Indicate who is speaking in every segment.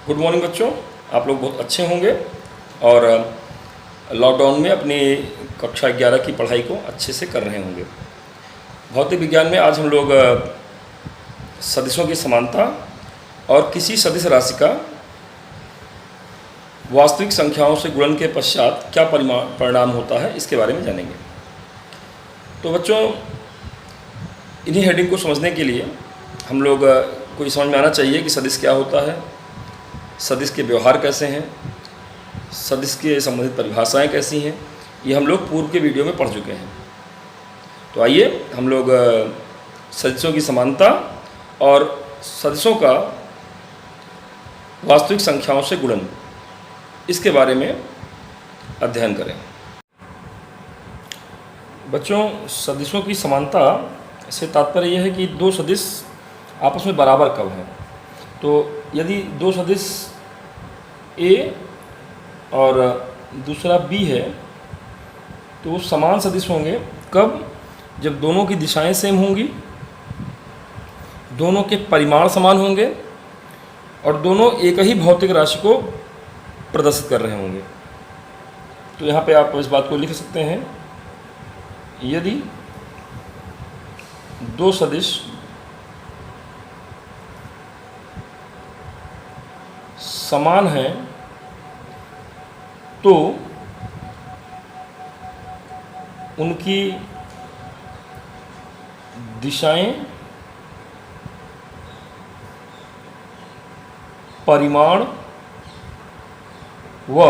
Speaker 1: Good morning बच्चों, आप लोग बहुत अच्छे होंगे और लॉकडाउन में अपनी कक्षा 11 की पढ़ाई को अच्छे से कर रहे होंगे। भौतिक विज्ञान में आज हम लोग सदिशों की समानता और किसी सदिश राशि का वास्तविक संख्याओं से गुणन के पश्चात क्या परिणाम होता है इसके बारे में जानेंगे। तो बच्चों, इन्हीं हेडिंग को समझने के लिए हम लोग को समझ में आना चाहिए कि सदिश क्या होता है, सदिश के व्यवहार कैसे हैं, सदिश के संबंधित परिभाषाएं कैसी हैं। ये हम लोग पूर्व के वीडियो में पढ़ चुके हैं। तो आइए हम लोग सदिशों की समानता और सदिशों का वास्तविक संख्याओं से गुणन इसके बारे में अध्ययन करें। बच्चों, सदिशों की समानता से तात्पर्य यह है कि दो सदिश आपस में बराबर कब हैं। तो यदि दो सदिश A और दूसरा B है तो वो समान सदिश होंगे कब? जब दोनों की दिशाएं सेम होंगी, दोनों के परिमाण समान होंगे और दोनों एक ही भौतिक राशि को प्रदर्शित कर रहे होंगे। तो यहाँ पे आप इस बात को लिख सकते हैं, यदि दो सदिश समान हैं तो उनकी दिशाएं, परिमाण व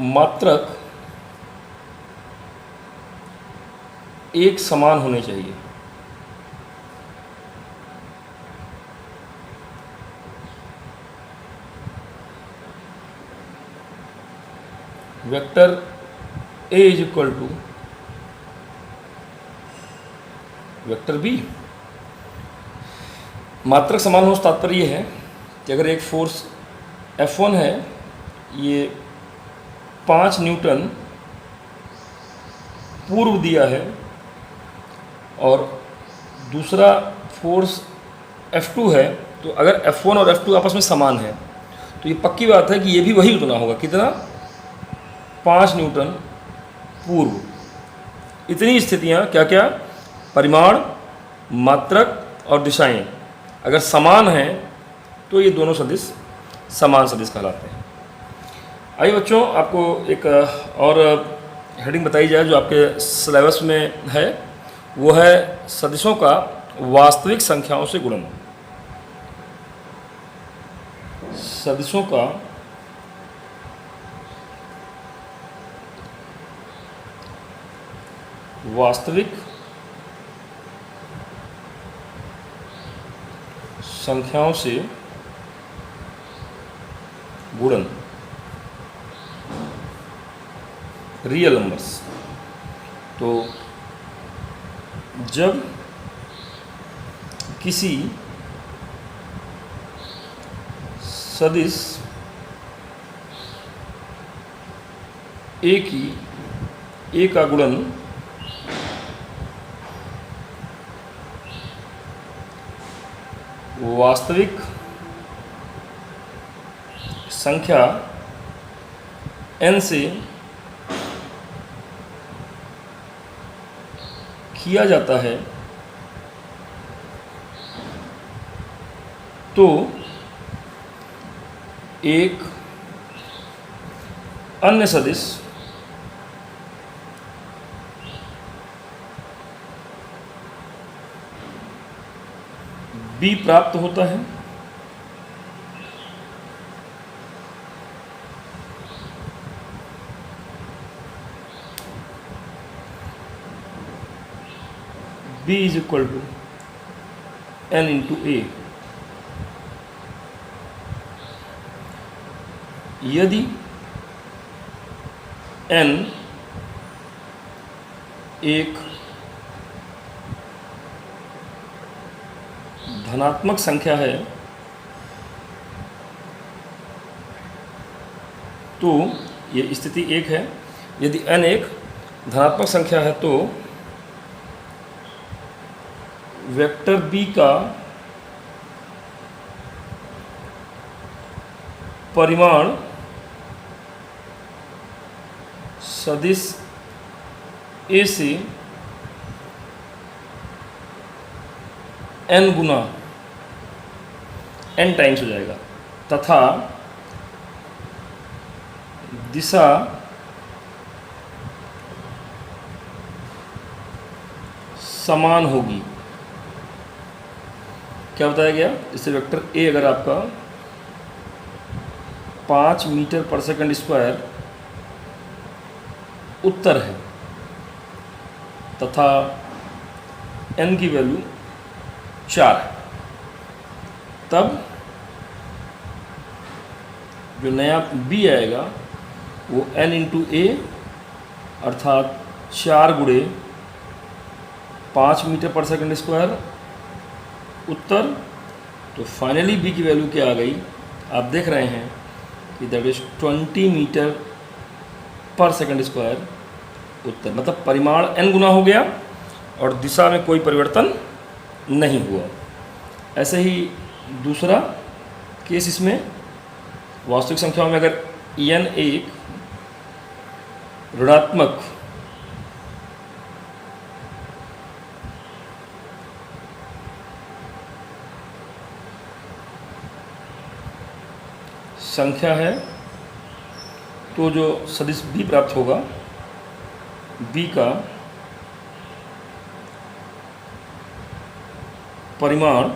Speaker 1: मात्रक एक समान होने चाहिए। Vector A is equal to vector B। मात्रक समान हो तात्पर्य है कि अगर एक फोर्स F1 है, ये 5 न्यूटन पूर्व दिया है और दूसरा फोर्स F2 है, तो अगर F1 और F2 आपस में समान है तो ये पक्की बात है कि ये भी वही उतना होगा। कितना? 5 न्यूटन पूर्व। इतनी स्थितियाँ क्या क्या? परिमाण, मात्रक और दिशाएं अगर समान हैं तो ये दोनों सदिश समान सदिश कहलाते हैं। आइए बच्चों, आपको एक और हेडिंग बताई जाए जो आपके सिलेबस में है, वो है सदिशों का वास्तविक संख्याओं से गुणन। सदिशों का वास्तविक संख्याओं से गुणन, रियल नंबर्स। तो जब किसी सदिश A का गुणन वास्तविक संख्या n से किया जाता है तो एक अन्य सदिश B प्राप्त होता है। B is equal to n into A। यदि n एक धनात्मक संख्या है तो ये स्थिति 1 है। यदि n एक धनात्मक संख्या है तो वेक्टर बी का परिमाण सदिश ए से n गुना n टाइम्स हो जाएगा तथा दिशा समान होगी। क्या बताया गया? इससे वेक्टर ए अगर आपका 5 मीटर पर सेकंड स्क्वायर उत्तर है तथा n की वैल्यू 4 है, तब जो नया b आएगा वो n इंटू ए अर्थात 4 गुणे 5 मीटर पर सेकंड स्क्वायर उत्तर। तो फाइनली b की वैल्यू क्या आ गई? आप देख रहे हैं कि दैट इज 20 मीटर पर सेकंड स्क्वायर उत्तर, मतलब परिमाण n गुना हो गया और दिशा में कोई परिवर्तन नहीं हुआ। ऐसे ही दूसरा केस, इसमें वास्तविक संख्याओं में अगर n एक ऋणात्मक संख्या है तो जो सदिश b प्राप्त होगा, b का परिमाण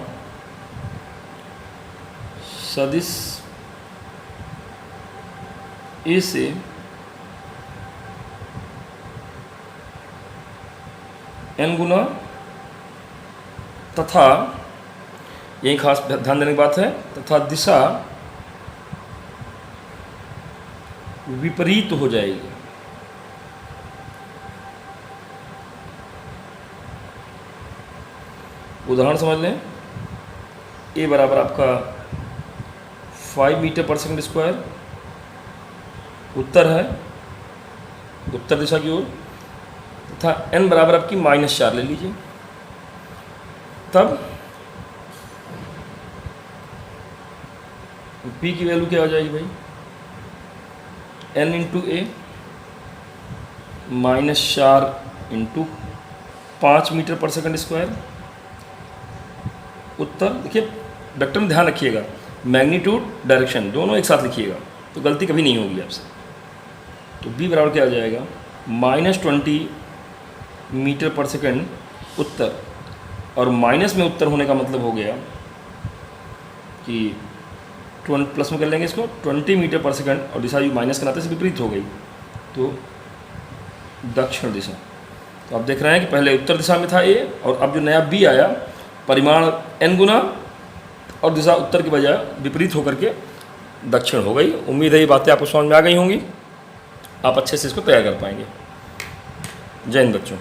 Speaker 1: सदिश ए से n गुना तथा, यही खास ध्यान देने की बात है, तथा दिशा विपरीत हो जाएगी। उदाहरण समझ लें, ए बराबर आपका 5 मीटर पर सेकंड स्क्वायर उत्तर है, उत्तर दिशा की ओर, तथा n बराबर आपकी -4 ले लीजिए। तब p की वैल्यू क्या हो जाएगी भाई? n इंटू ए -4 इंटू 5 मीटर पर सेकंड स्क्वायर उत्तर। देखिए वेक्टर में ध्यान रखिएगा, मैग्नीट्यूड डायरेक्शन दोनों एक साथ लिखिएगा तो गलती कभी नहीं होगी आपसे। तो b बराबर क्या आ जाएगा? -20 मीटर पर सेकंड उत्तर, और माइनस में उत्तर होने का मतलब हो गया कि प्लस में कर लेंगे इसको 20 मीटर पर सेकंड, और दिशा भी माइनस के नाते से विपरीत हो गई, तो दक्षिण दिशा। तो आप देख रहे हैं कि पहले उत्तर दिशा में था ए, और अब जो नया बी आया परिमाण n गुना और दिशा उत्तर की बजाय विपरीत होकर के दक्षिण हो गई। उम्मीद है ये बातें आपको समझ में आ गई होंगी, आप अच्छे से इसको तैयार कर पाएंगे। जय हिंद बच्चों।